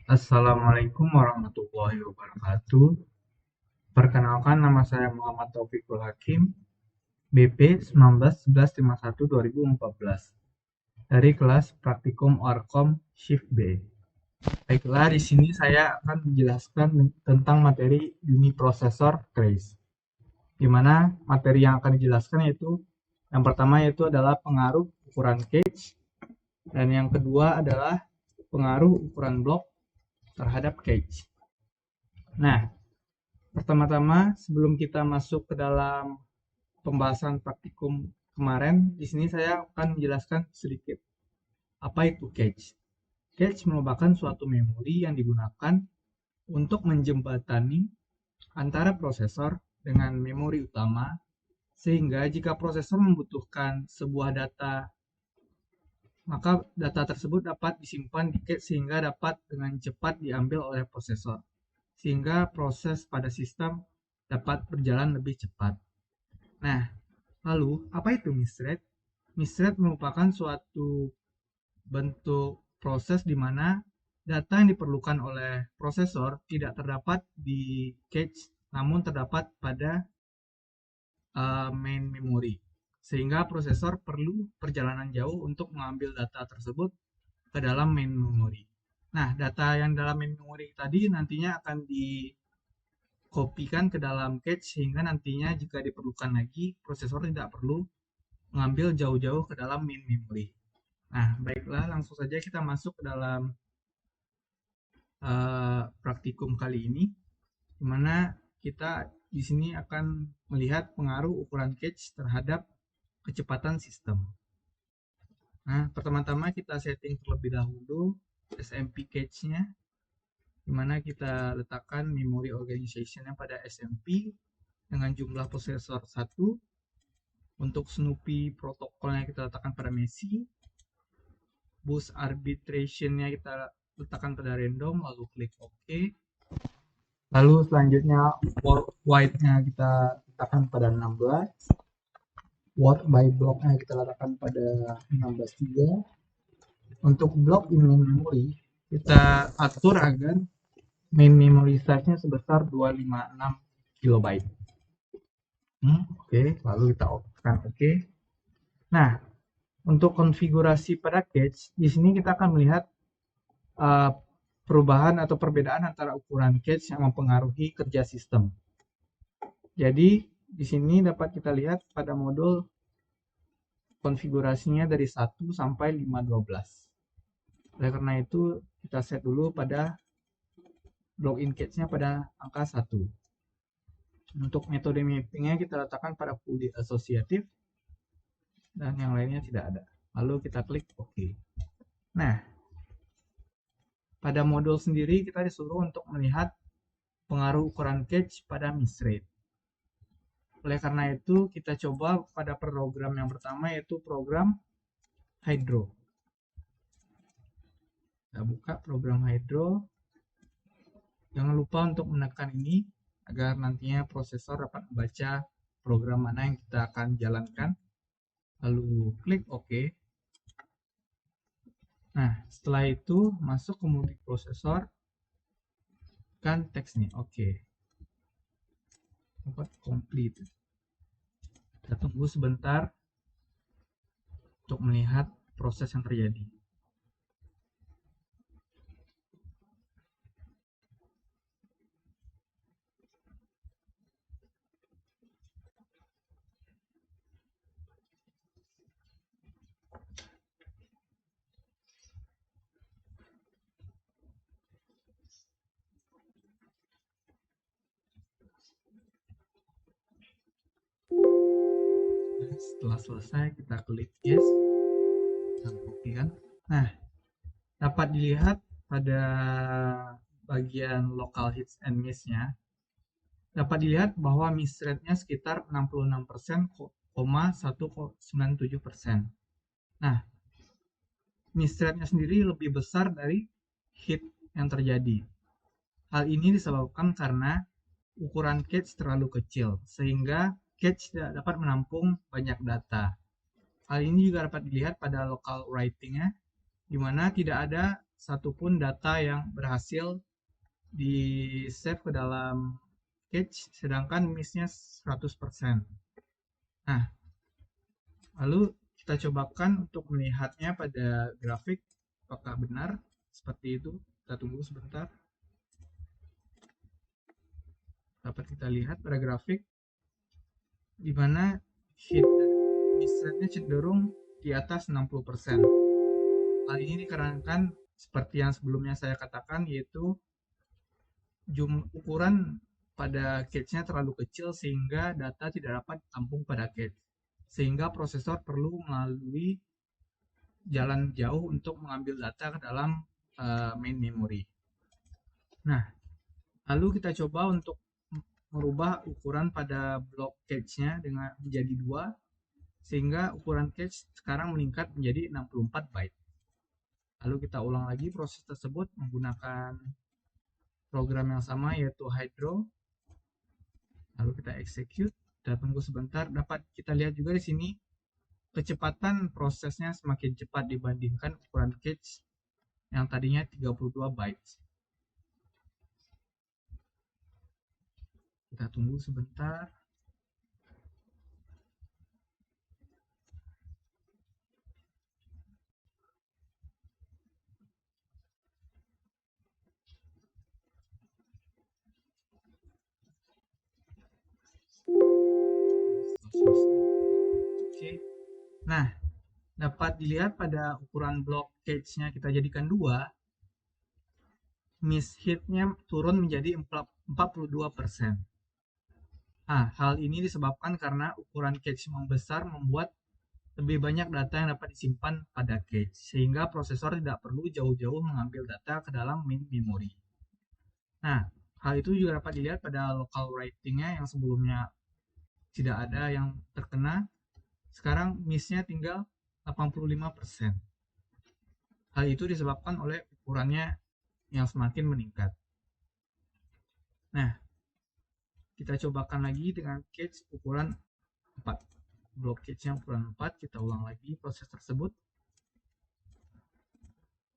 Assalamualaikum warahmatullahi wabarakatuh. Perkenalkan, nama saya Muhammad Taufikul Hakim, BP 191151-2014 dari kelas Praktikum Orkom Shift B. Baiklah, di sini saya akan menjelaskan tentang materi uniprocessor trace, di mana materi yang akan dijelaskan yaitu yang pertama yaitu adalah pengaruh ukuran cache, dan yang kedua adalah pengaruh ukuran blok terhadap cache. Nah, pertama-tama, sebelum kita masuk ke dalam pembahasan praktikum kemarin, di sini saya akan menjelaskan sedikit apa itu cache. Cache merupakan suatu memori yang digunakan untuk menjembatani antara prosesor dengan memori utama, sehingga jika prosesor membutuhkan sebuah data, maka data tersebut dapat disimpan di cache sehingga dapat dengan cepat diambil oleh prosesor, sehingga proses pada sistem dapat berjalan lebih cepat. Nah, lalu apa itu misthread? Misthread merupakan suatu bentuk proses di mana data yang diperlukan oleh prosesor tidak terdapat di cache, namun terdapat pada main memory. Sehingga prosesor perlu perjalanan jauh untuk mengambil data tersebut ke dalam main memory. Nah, data yang dalam main memory tadi nantinya akan dikopikan ke dalam cache sehingga nantinya jika diperlukan lagi, prosesor tidak perlu mengambil jauh-jauh ke dalam main memory. Nah, baiklah langsung saja kita masuk ke dalam praktikum kali ini, di mana kita di sini akan melihat pengaruh ukuran cache terhadap kecepatan sistem. Nah, pertama-tama kita setting terlebih dahulu SMP cache-nya, di mana kita letakkan memory organization-nya pada SMP dengan jumlah prosesor 1. Untuk Snoopy protokolnya kita letakkan pada Messi. Boost arbitration-nya kita letakkan pada random, lalu klik OK. Lalu selanjutnya wide-nya kita letakkan pada 16. Word by block-nya kita letakkan pada 16 juga. Untuk blok in main memory, kita atur agar main memory size-nya sebesar 256 KB. Oke, lalu kita tekan OK. Nah, untuk konfigurasi pada cache, di sini kita akan melihat perubahan atau perbedaan antara ukuran cache yang mempengaruhi kerja sistem. Jadi, di sini dapat kita lihat pada modul konfigurasinya dari 1 sampai 512. Oleh karena itu, kita set dulu pada block in cache-nya pada angka 1. Untuk metode mapping-nya kita letakkan pada fully associative dan yang lainnya tidak ada. Lalu kita klik OK. Nah, pada modul sendiri kita disuruh untuk melihat pengaruh ukuran cache pada misthread. Oleh karena itu, kita coba pada program yang pertama yaitu program Hydro. Kita buka program Hydro. Jangan lupa untuk menekan ini agar nantinya prosesor dapat membaca program mana yang kita akan jalankan. Lalu klik OK. Nah, setelah itu masuk ke multiprosesor, kan teks nih, OK. Dapat complete. Kita tunggu sebentar untuk melihat proses yang terjadi. Setelah selesai kita klik yes dan oke kan. Nah, dapat dilihat pada bagian local hits and miss-nya dapat dilihat bahwa miss rate-nya sekitar 66%,197%. Nah, miss rate-nya sendiri lebih besar dari hit yang terjadi. Hal ini disebabkan karena ukuran cache terlalu kecil, sehingga cache tidak dapat menampung banyak data. Hal ini juga dapat dilihat pada local writing-nya, di mana tidak ada satupun data yang berhasil di save ke dalam cache, sedangkan miss-nya 100%. Nah, lalu kita cobakan untuk melihatnya pada grafik, apakah benar seperti itu. Kita tunggu sebentar. Dapat kita lihat pada grafik di mana hit miss rate-nya cenderung di atas 60%. Hal ini dikarenakan seperti yang sebelumnya saya katakan, yaitu ukuran pada cache-nya terlalu kecil sehingga data tidak dapat ditampung pada cache. Sehingga prosesor perlu melalui jalan jauh untuk mengambil data ke dalam main memory. Nah, lalu kita coba untuk merubah ukuran pada blok cache-nya dengan menjadi 2, sehingga ukuran cache sekarang meningkat menjadi 64 byte. Lalu kita ulang lagi proses tersebut menggunakan program yang sama, yaitu Hydro. Lalu kita execute, kita tunggu sebentar. Dapat kita lihat juga di sini kecepatan prosesnya semakin cepat dibandingkan ukuran cache yang tadinya 32 bytes. Kita tunggu sebentar. Oke. Nah, dapat dilihat pada ukuran blok cache-nya kita jadikan 2, miss hit-nya turun menjadi 42%. Nah, hal ini disebabkan karena ukuran cache membesar membuat lebih banyak data yang dapat disimpan pada cache, sehingga prosesor tidak perlu jauh-jauh mengambil data ke dalam main memory. Nah, hal itu juga dapat dilihat pada local writing-nya yang sebelumnya tidak ada yang terkena, sekarang miss-nya tinggal 85%. Hal itu disebabkan oleh ukurannya yang semakin meningkat. Nah, kita cobakan lagi dengan cache ukuran 4. Blok cache yang ukuran 4, kita ulang lagi proses tersebut.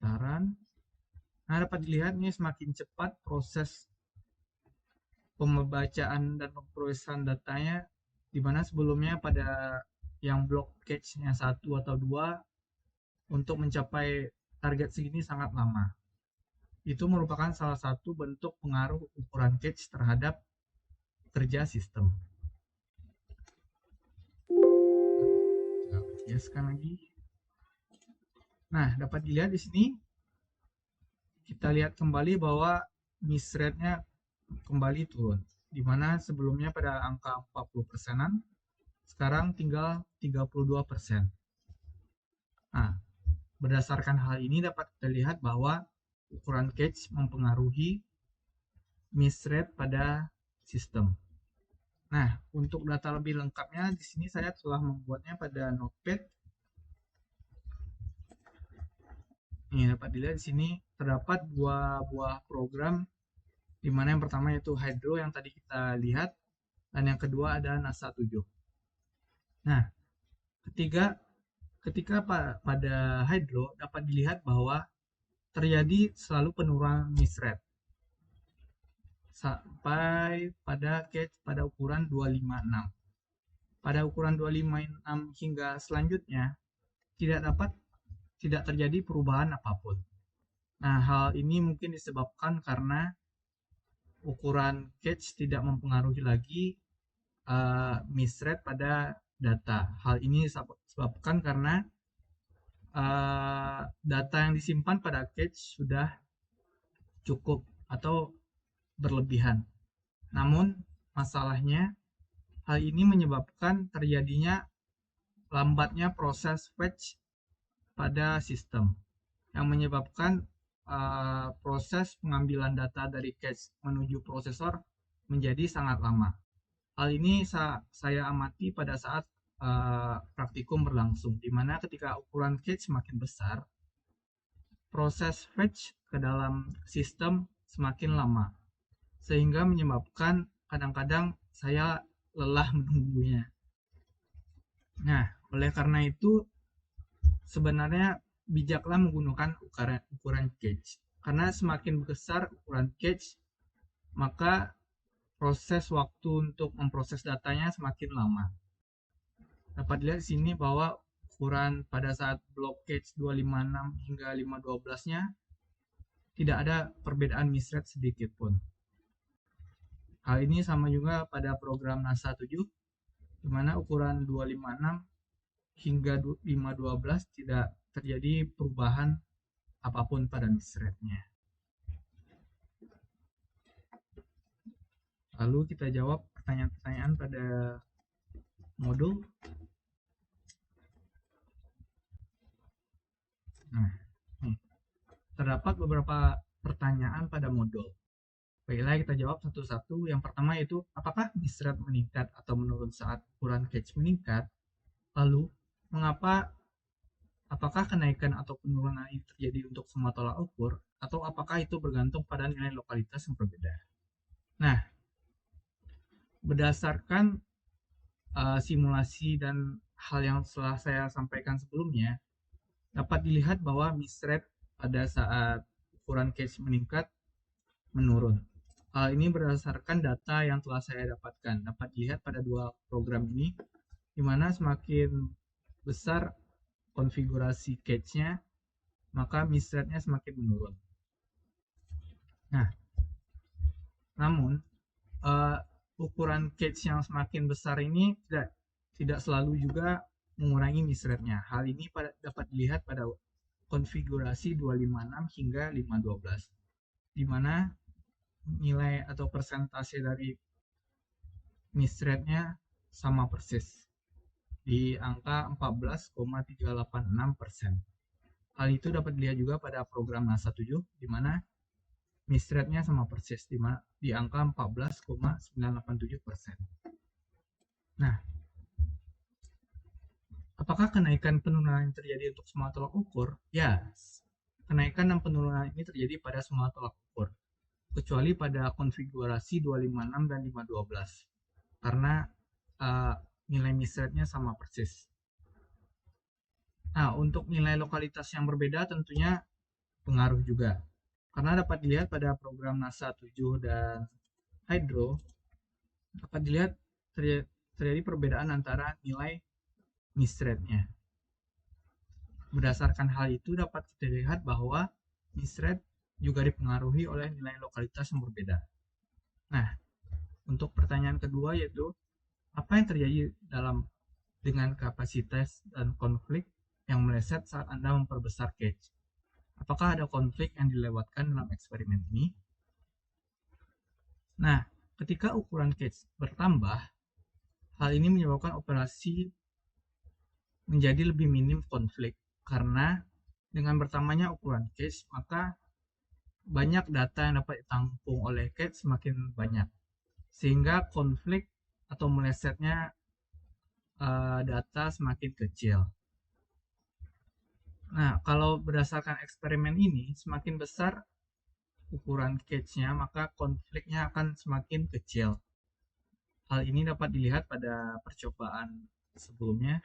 Nah, dapat dilihat ini semakin cepat proses pembacaan dan pemrosesan datanya, di mana sebelumnya pada yang blok cache-nya 1 atau 2 untuk mencapai target segini sangat lama. Itu merupakan salah satu bentuk pengaruh ukuran cache terhadap kerja sistem. Biaskan lagi. Nah, dapat dilihat di sini kita lihat kembali bahwa miss rate-nya kembali turun, di mana sebelumnya pada angka 40%-an, sekarang tinggal 32%. Nah, berdasarkan hal ini dapat kita lihat bahwa ukuran cache mempengaruhi miss rate pada sistem. Nah, untuk data lebih lengkapnya di sini saya telah membuatnya pada Notepad. Ini dapat dilihat di sini terdapat dua buah program, di mana yang pertama yaitu Hydro yang tadi kita lihat, dan yang kedua ada NASA 7. Nah, ketika pada Hydro dapat dilihat bahwa terjadi selalu penurunan miss rate sampai pada cache pada ukuran 256. Pada ukuran 256 hingga selanjutnya tidak terjadi perubahan apapun. Nah, hal ini mungkin disebabkan karena ukuran cache tidak mempengaruhi lagi miss rate pada data. Hal ini disebabkan karena data yang disimpan pada cache sudah cukup atau berlebihan. Namun, masalahnya hal ini menyebabkan terjadinya lambatnya proses fetch pada sistem, yang menyebabkan proses pengambilan data dari cache menuju prosesor menjadi sangat lama. Hal ini saya amati pada saat praktikum berlangsung, di mana ketika ukuran cache semakin besar, proses fetch ke dalam sistem semakin lama, sehingga menyebabkan kadang-kadang saya lelah menunggunya. Nah, oleh karena itu sebenarnya bijaklah menggunakan ukuran gauge. Karena semakin besar ukuran gauge, maka proses waktu untuk memproses datanya semakin lama. Dapat dilihat di sini bahwa ukuran pada saat block gauge 256 hingga 512-nya tidak ada perbedaan misread sedikit pun. Hal ini sama juga pada program NASA 7, di mana ukuran 256 hingga 512 tidak terjadi perubahan apapun pada misreadnya. Lalu kita jawab pertanyaan-pertanyaan pada modul. Nah, terdapat beberapa pertanyaan pada modul. Baiklah, kita jawab satu-satu. Yang pertama yaitu, apakah misread meningkat atau menurun saat ukuran gauge meningkat? Lalu, apakah kenaikan atau penurunan ini terjadi untuk semua tolak ukur? Atau apakah itu bergantung pada nilai lokalitas yang berbeda? Nah, berdasarkan simulasi dan hal yang telah saya sampaikan sebelumnya, dapat dilihat bahwa misread pada saat ukuran gauge meningkat menurun. Hal ini berdasarkan data yang telah saya dapatkan. Dapat dilihat pada dua program ini, di mana semakin besar konfigurasi gauge-nya, maka misread-nya semakin menurun. Nah, namun ukuran gauge yang semakin besar ini tidak selalu juga mengurangi misread-nya. Hal ini dapat dilihat pada konfigurasi 256 hingga 512, di mana nilai atau persentase dari misread-nya sama persis di angka 14,386%. Hal itu dapat dilihat juga pada program NASA 7, di mana misread-nya sama persis di angka 14,987%. Nah, apakah kenaikan penurunan yang terjadi untuk semua tolak ukur? Ya, kenaikan dan penurunan ini terjadi pada semua tolak ukur, kecuali pada konfigurasi 256 dan 512, karena nilai misread-nya sama persis. Nah, untuk nilai lokalitas yang berbeda tentunya pengaruh juga, karena dapat dilihat pada program NASA 7 dan Hydro, dapat dilihat terjadi perbedaan antara nilai misread-nya. Berdasarkan hal itu dapat dilihat bahwa misread juga dipengaruhi oleh nilai lokalitas yang berbeda. Nah, untuk pertanyaan kedua yaitu, apa yang terjadi dengan kapasitas dan konflik yang meleset saat Anda memperbesar gauge? Apakah ada konflik yang dilewatkan dalam eksperimen ini? Nah, ketika ukuran gauge bertambah, hal ini menyebabkan operasi menjadi lebih minim konflik, karena dengan bertambahnya ukuran gauge, maka banyak data yang dapat ditampung oleh gauge semakin banyak, sehingga konflik atau melesetnya data semakin kecil. Nah, kalau berdasarkan eksperimen ini, semakin besar ukuran gauge-nya, maka konfliknya akan semakin kecil. Hal ini dapat dilihat pada percobaan sebelumnya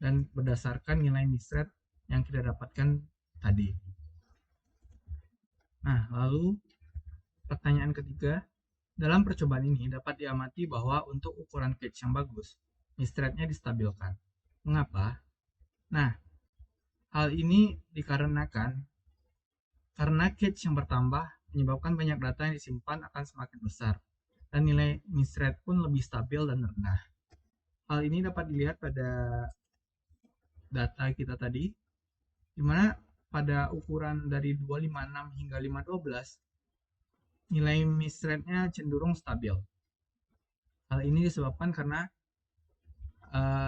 dan berdasarkan nilai misread yang kita dapatkan tadi. Nah, lalu pertanyaan ketiga, dalam percobaan ini dapat diamati bahwa untuk ukuran gauge yang bagus, misread-nya distabilkan. Mengapa? Nah, hal ini dikarenakan karena gauge yang bertambah menyebabkan banyak data yang disimpan akan semakin besar, dan nilai misread pun lebih stabil dan rendah. Hal ini dapat dilihat pada data kita tadi, di mana pada ukuran dari 256 hingga 512, nilai misread-nya cenderung stabil. Hal ini disebabkan karena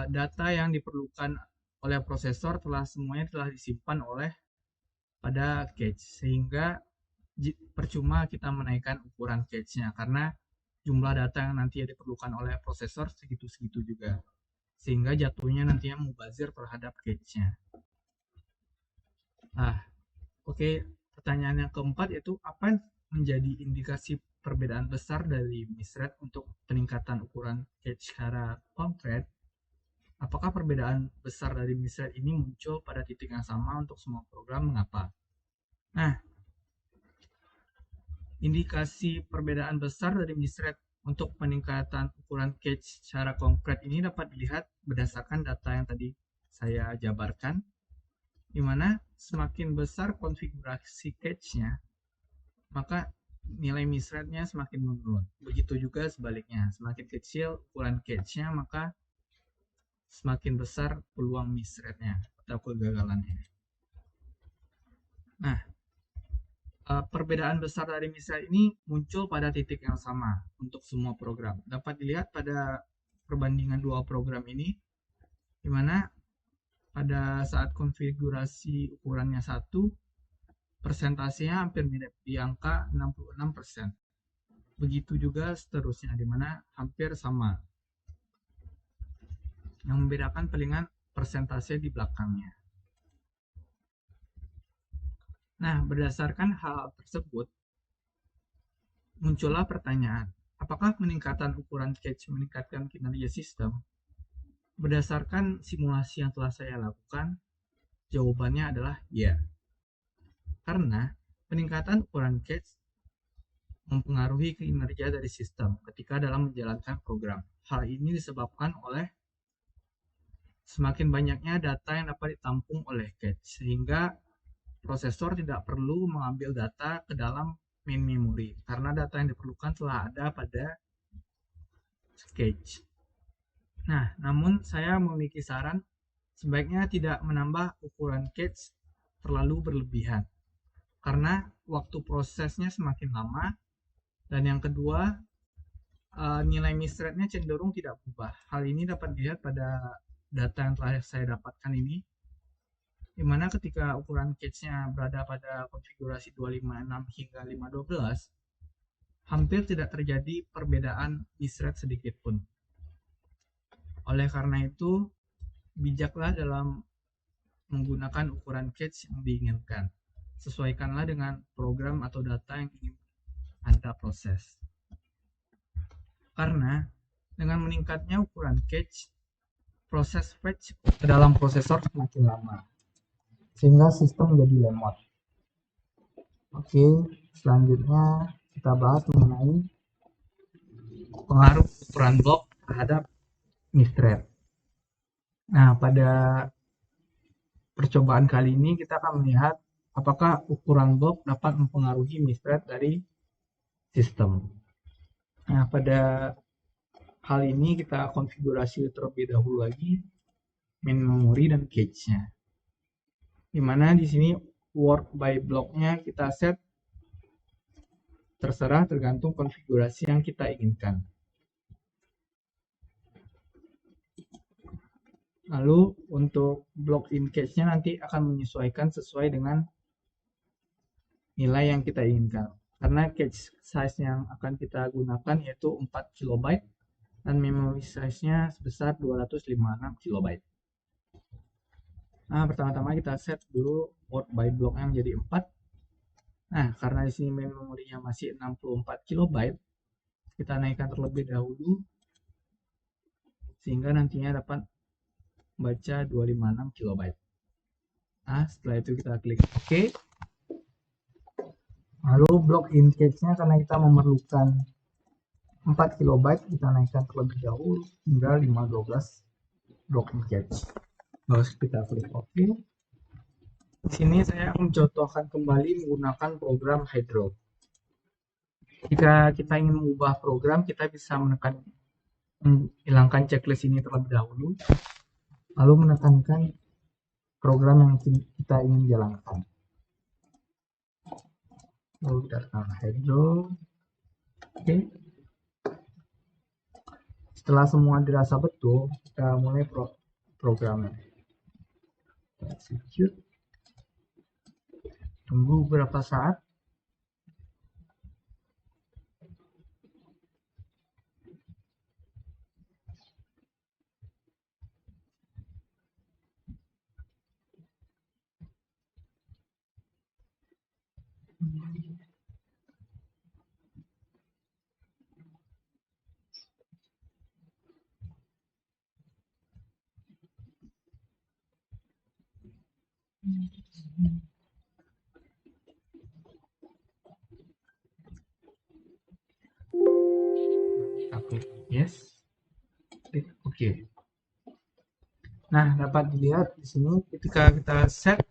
data yang diperlukan oleh prosesor semuanya telah disimpan pada gauge, sehingga percuma kita menaikkan ukuran gauge-nya karena jumlah data yang nanti diperlukan oleh prosesor segitu-segitu juga, sehingga jatuhnya nantinya mubazir terhadap gauge-nya. Nah, oke, pertanyaan yang keempat yaitu, apa yang menjadi indikasi perbedaan besar dari misread untuk peningkatan ukuran gauge secara konkret? Apakah perbedaan besar dari misthread ini muncul pada titik yang sama untuk semua program? Mengapa? Nah, indikasi perbedaan besar dari misthread untuk peningkatan ukuran cache secara konkret ini dapat dilihat berdasarkan data yang tadi saya jabarkan, di mana semakin besar konfigurasi cache-nya, maka nilai misthread-nya semakin menurun. Begitu juga sebaliknya, semakin kecil ukuran cache-nya, maka semakin besar peluang misthread-nya atau kegagalannya. Nah, perbedaan besar dari misthread ini muncul pada titik yang sama untuk semua program. Dapat dilihat pada perbandingan dua program ini, di mana pada saat konfigurasi ukurannya 1, persentasenya hampir mirip di angka 66%. Begitu juga seterusnya, di mana hampir sama. Yang membedakan palingan persentase di belakangnya. Nah, berdasarkan hal tersebut, muncullah pertanyaan, apakah peningkatan ukuran cache meningkatkan kinerja sistem? Berdasarkan simulasi yang telah saya lakukan, jawabannya adalah ya. Karena peningkatan ukuran cache mempengaruhi kinerja dari sistem ketika dalam menjalankan program. Hal ini disebabkan oleh semakin banyaknya data yang dapat ditampung oleh cache, sehingga prosesor tidak perlu mengambil data ke dalam main memory, karena data yang diperlukan telah ada pada cache. Nah, namun saya memiliki saran, sebaiknya tidak menambah ukuran cache terlalu berlebihan, karena waktu prosesnya semakin lama, dan yang kedua, nilai misthread-nya cenderung tidak berubah. Hal ini dapat dilihat pada data yang telah saya dapatkan ini, di mana ketika ukuran cache-nya berada pada konfigurasi 256 hingga 512, hampir tidak terjadi perbedaan misthread sedikit pun. Oleh karena itu, bijaklah dalam menggunakan ukuran cache yang diinginkan. Sesuaikanlah dengan program atau data yang ingin Anda proses. Karena dengan meningkatnya ukuran cache, proses fetch ke dalam prosesor semakin lama, sehingga sistem menjadi lemot. Oke, selanjutnya kita bahas mengenai pengaruh ukuran blok terhadap misthread. Nah, pada percobaan kali ini kita akan melihat apakah ukuran blok dapat mempengaruhi misthread dari sistem. Nah, pada hal ini kita konfigurasi terlebih dahulu lagi main memory dan cache-nya. Dimana di sini work by block-nya kita set terserah tergantung konfigurasi yang kita inginkan. Lalu untuk block in cache-nya nanti akan menyesuaikan sesuai dengan nilai yang kita inginkan. Karena cache size yang akan kita gunakan yaitu 4 KB dan memory size-nya sebesar 256 KB. Nah, pertama-tama kita set dulu work by block-nya menjadi 4. Nah, karena di sini memorinya masih 64 KB, kita naikkan terlebih dahulu sehingga nantinya dapat baca 256 KB. Nah, setelah itu kita klik OK. Lalu block in cache-nya karena kita memerlukan 4 KB, kita naikkan terlebih dahulu hingga 512 block in cache. Lalu kita klik OK. Di sini saya akan mencontohkan kembali menggunakan program Hydro. Jika kita ingin mengubah program, kita bisa menghilangkan checklist ini terlebih dahulu, lalu menekankan program yang kita ingin jalankan. Lalu kita tekan Hydro. Oke. Setelah semua dirasa betul, kita mulai programnya. Execute. Tunggu beberapa saat. Yes. Klik OK. Nah, dapat dilihat di sini ketika kita set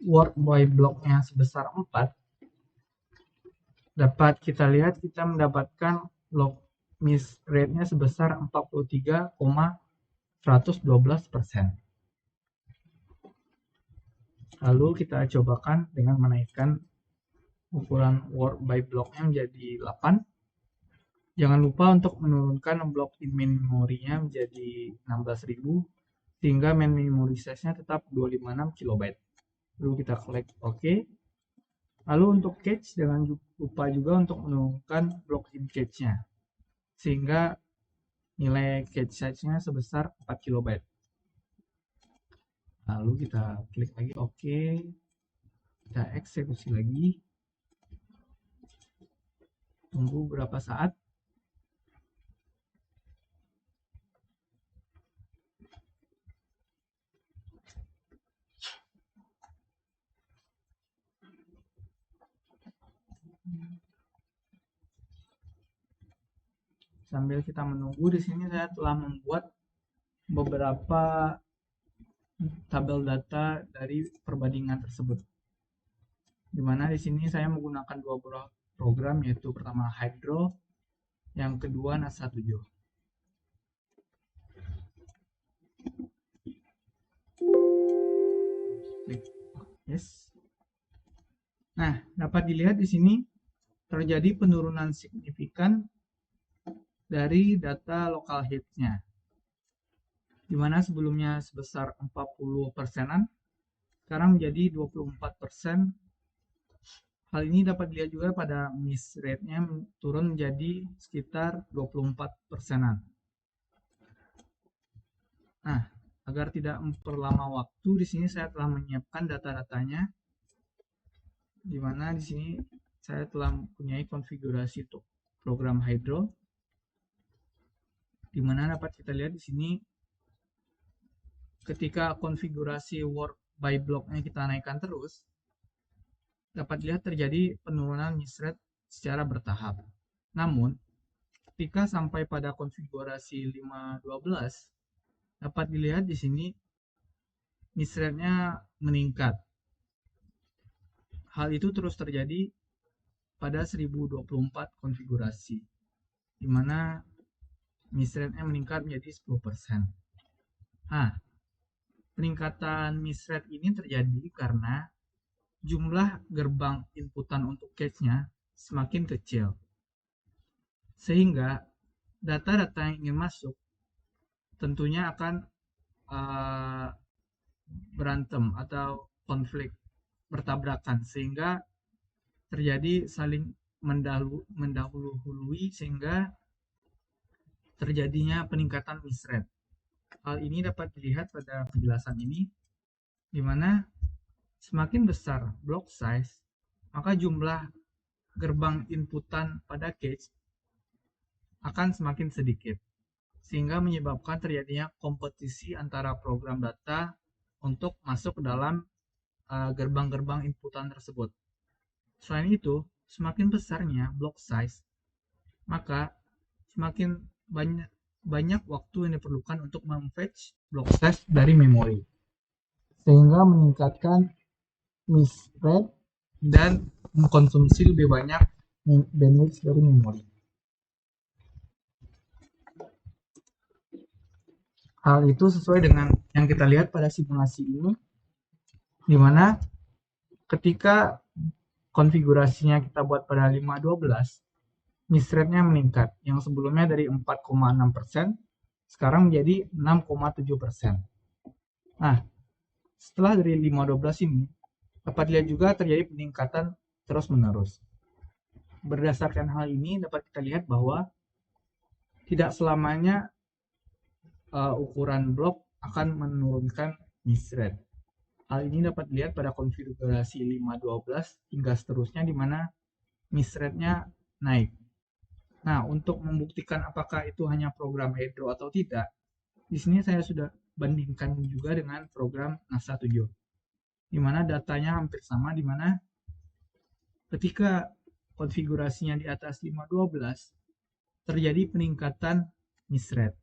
work by block-nya sebesar 4, dapat kita lihat kita mendapatkan block miss rate-nya sebesar 43,112%. Lalu kita cobakan dengan menaikkan ukuran work by block-nya menjadi 8. Jangan lupa untuk menurunkan blok in main memorinya menjadi 16.000 sehingga main memory size-nya tetap 256 KB. Lalu kita klik OK. Lalu untuk cache jangan lupa juga untuk menurunkan blok in cache-nya sehingga nilai cache size-nya sebesar 4 KB. Lalu kita klik lagi OK. Kita eksekusi lagi. Tunggu beberapa saat. Sambil kita menunggu, di sini saya telah membuat beberapa tabel data dari perbandingan tersebut. Di mana di sini saya menggunakan dua program, yaitu pertama Hydro, yang kedua NASA 7. Klik yes. Nah, dapat dilihat di sini terjadi penurunan signifikan dari data local heat-nya. Di mana sebelumnya sebesar 40%-an, sekarang menjadi 24%. Hal ini dapat dilihat juga pada miss rate-nya turun menjadi sekitar 24%-an. Nah, agar tidak memperlama waktu, di sini saya telah menyiapkan data-datanya, di mana di sini saya telah mempunyai konfigurasi untuk program Hydro, di mana dapat kita lihat di sini ketika konfigurasi work by block-nya kita naikkan terus, dapat dilihat terjadi penurunan miss rate secara bertahap. Namun, ketika sampai pada konfigurasi 5.12, dapat dilihat di sini miss rate-nya meningkat. Hal itu terus terjadi pada 1024 konfigurasi, di mana miss rate-nya meningkat menjadi 10%. Nah, peningkatan miss rate ini terjadi karena jumlah gerbang inputan untuk cache-nya semakin kecil. Sehingga data-data yang ingin masuk tentunya akan berantem atau konflik, bertabrakan, sehingga terjadi saling mendahului sehingga terjadinya peningkatan miss rate. Hal ini dapat dilihat pada penjelasan ini, di mana semakin besar block size, maka jumlah gerbang inputan pada cache akan semakin sedikit, sehingga menyebabkan terjadinya kompetisi antara program data untuk masuk ke dalam gerbang-gerbang inputan tersebut. Selain itu, semakin besarnya block size, maka semakin banyak waktu yang diperlukan untuk memfetch block size dari memori, sehingga meningkatkan miss rate dan mengkonsumsi lebih banyak bandwidth dari memori. Hal itu sesuai dengan yang kita lihat pada simulasi ini, di mana ketika konfigurasinya kita buat pada 5.12, miss rate-nya meningkat, yang sebelumnya dari 4,6% sekarang menjadi 6,7%. Nah, setelah dari 5.12 ini, dapat dilihat juga terjadi peningkatan terus-menerus. Berdasarkan hal ini, dapat kita lihat bahwa tidak selamanya ukuran blok akan menurunkan miss rate. Hal ini dapat dilihat pada konfigurasi 5.12 hingga seterusnya, di mana miss rate-nya naik. Nah, untuk membuktikan apakah itu hanya program Hydro atau tidak, di sini saya sudah bandingkan juga dengan program NASA 7, di mana datanya hampir sama, di mana ketika konfigurasinya di atas 5.12, terjadi peningkatan misread.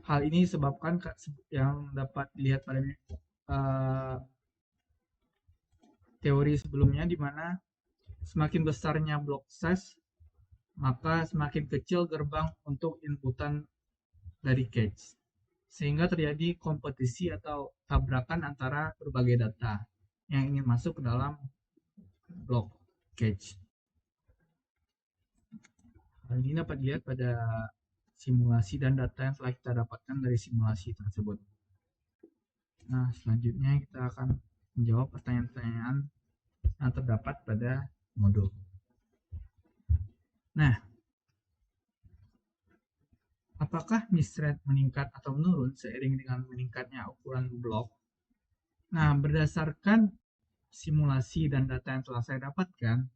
Hal ini disebabkan yang dapat dilihat pada teori sebelumnya, di mana semakin besarnya block size, maka semakin kecil gerbang untuk inputan dari cache. Sehingga terjadi kompetisi atau tabrakan antara berbagai data yang ingin masuk ke dalam block cache. Hal ini dapat dilihat pada simulasi dan data yang telah kita dapatkan dari simulasi tersebut. Nah, selanjutnya kita akan menjawab pertanyaan-pertanyaan yang terdapat pada modul. Nah, apakah misread meningkat atau menurun seiring dengan meningkatnya ukuran blok? Nah, berdasarkan simulasi dan data yang telah saya dapatkan,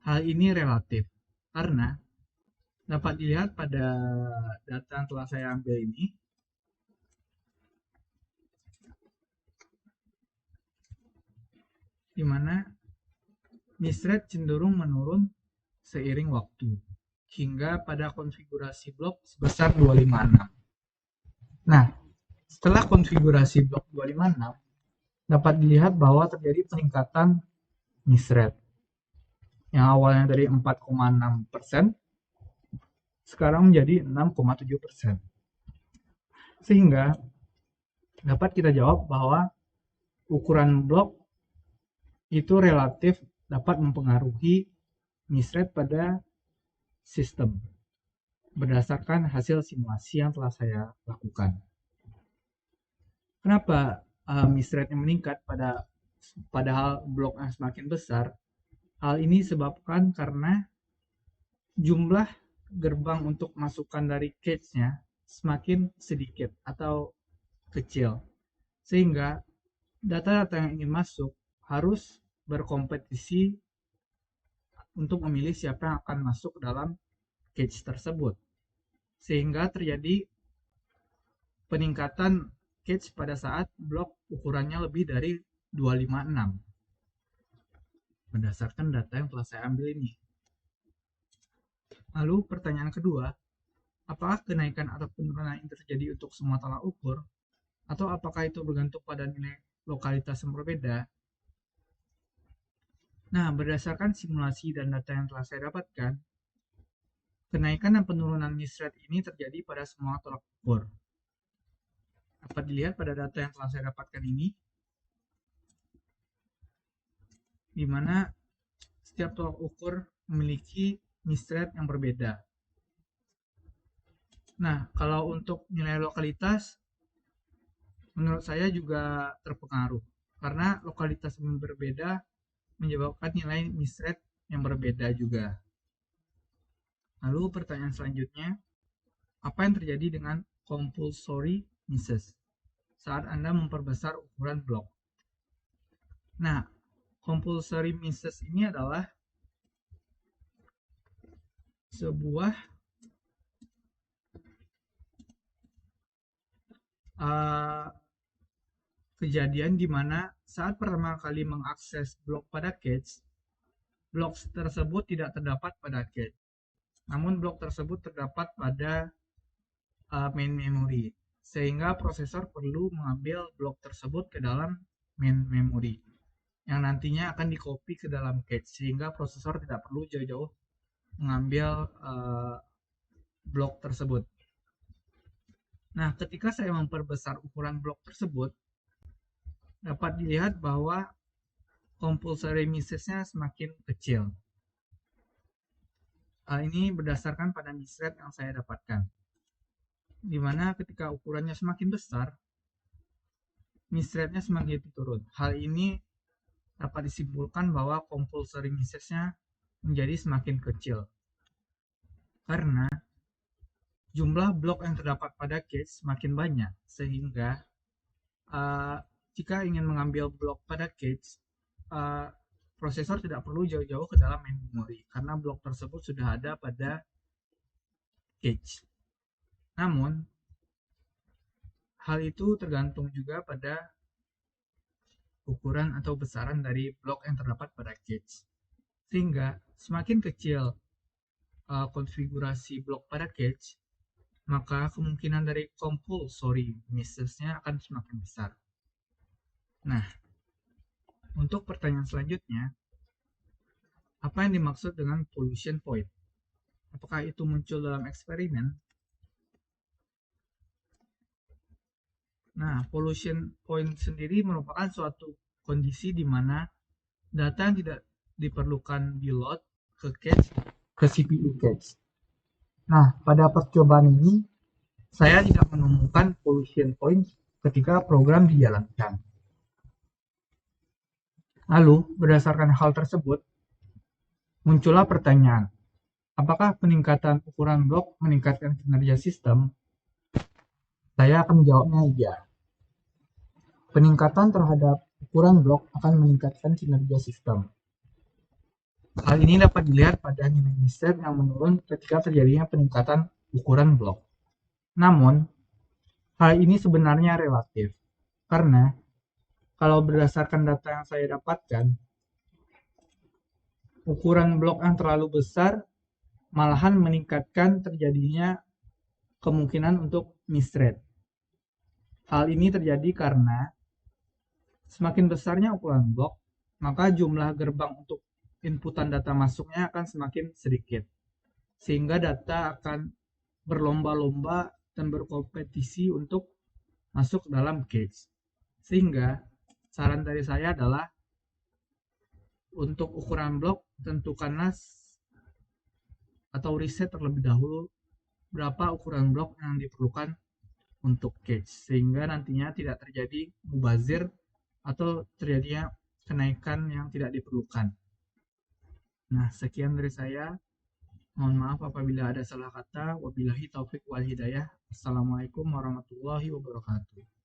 hal ini relatif karena dapat dilihat pada data yang telah saya ambil ini, di mana misread cenderung menurun seiring waktu hingga pada konfigurasi blok sebesar 256. Nah, setelah konfigurasi blok 256, dapat dilihat bahwa terjadi peningkatan misread yang awalnya dari 4,6% sekarang menjadi 6,7%. Sehingga dapat kita jawab bahwa ukuran blok itu relatif dapat mempengaruhi misread pada sistem berdasarkan hasil simulasi yang telah saya lakukan. Kenapa misreadnya meningkat padahal blok yang semakin besar? Hal ini disebabkan karena jumlah gerbang untuk masukan dari cache-nya semakin sedikit atau kecil. Sehingga data-data yang ingin masuk harus berkompetisi untuk memilih siapa yang akan masuk ke dalam cache tersebut. Sehingga terjadi peningkatan cache pada saat blok ukurannya lebih dari 256 berdasarkan data yang telah saya ambil ini. Lalu pertanyaan kedua, apakah kenaikan atau penurunan yang terjadi untuk semua tolak ukur, atau apakah itu bergantung pada nilai lokalitas yang berbeda? Nah, berdasarkan simulasi dan data yang telah saya dapatkan, kenaikan dan penurunan misread ini terjadi pada semua tolak ukur. Dapat dilihat pada data yang telah saya dapatkan ini, di mana setiap tolak ukur memiliki misread yang berbeda. Nah, kalau untuk nilai lokalitas, menurut saya juga terpengaruh. Karena lokalitas yang berbeda menyebabkan nilai misread yang berbeda juga. Lalu pertanyaan selanjutnya, apa yang terjadi dengan compulsory misses saat Anda memperbesar ukuran blok? Nah, compulsory misses ini adalah sebuah kejadian di mana saat pertama kali mengakses blok pada cache, blok tersebut tidak terdapat pada cache. Namun blok tersebut terdapat pada main memory, sehingga prosesor perlu mengambil blok tersebut ke dalam main memory yang nantinya akan di-copy ke dalam cache, sehingga prosesor tidak perlu jauh-jauh mengambil blok tersebut. Nah, ketika saya memperbesar ukuran blok tersebut, dapat dilihat bahwa compulsory misses-nya semakin kecil. Ini berdasarkan pada misread yang saya dapatkan, di mana ketika ukurannya semakin besar, misreadnya semakin turun. Hal ini dapat disimpulkan bahwa compulsory misses-nya menjadi semakin kecil. Karena jumlah blok yang terdapat pada cache semakin banyak, sehingga jika ingin mengambil blok pada cache, prosesor tidak perlu jauh-jauh ke dalam main memory, karena blok tersebut sudah ada pada cache. Namun, hal itu tergantung juga pada ukuran atau besaran dari blok yang terdapat pada cache. Sehingga semakin kecil konfigurasi blok pada cache, maka kemungkinan dari compulsory misses-nya akan semakin besar. Nah, untuk pertanyaan selanjutnya, apa yang dimaksud dengan pollution point? Apakah itu muncul dalam eksperimen? Nah, pollution point sendiri merupakan suatu kondisi di mana data yang tidak diperlukan di load ke cache ke CPU cache. Nah, pada percobaan ini saya tidak menemukan pollution point ketika program dijalankan. Lalu, berdasarkan hal tersebut, muncullah pertanyaan, apakah peningkatan ukuran blok meningkatkan kinerja sistem? Saya akan menjawabnya iya. Peningkatan terhadap ukuran blok akan meningkatkan kinerja sistem. Hal ini dapat dilihat pada nilai misset yang menurun ketika terjadinya peningkatan ukuran blok. Namun, hal ini sebenarnya relatif, karena kalau berdasarkan data yang saya dapatkan, ukuran blok yang terlalu besar malahan meningkatkan terjadinya kemungkinan untuk misread. Hal ini terjadi karena semakin besarnya ukuran blok, maka jumlah gerbang untuk inputan data masuknya akan semakin sedikit. Sehingga data akan berlomba-lomba dan berkompetisi untuk masuk dalam cache. Sehingga saran dari saya adalah untuk ukuran blok tentukanlah atau riset terlebih dahulu berapa ukuran blok yang diperlukan untuk cache sehingga nantinya tidak terjadi mubazir atau terjadinya kenaikan yang tidak diperlukan. Nah, sekian dari saya. Mohon maaf apabila ada salah kata. Wabillahi taufik wal hidayah. Assalamualaikum warahmatullahi wabarakatuh.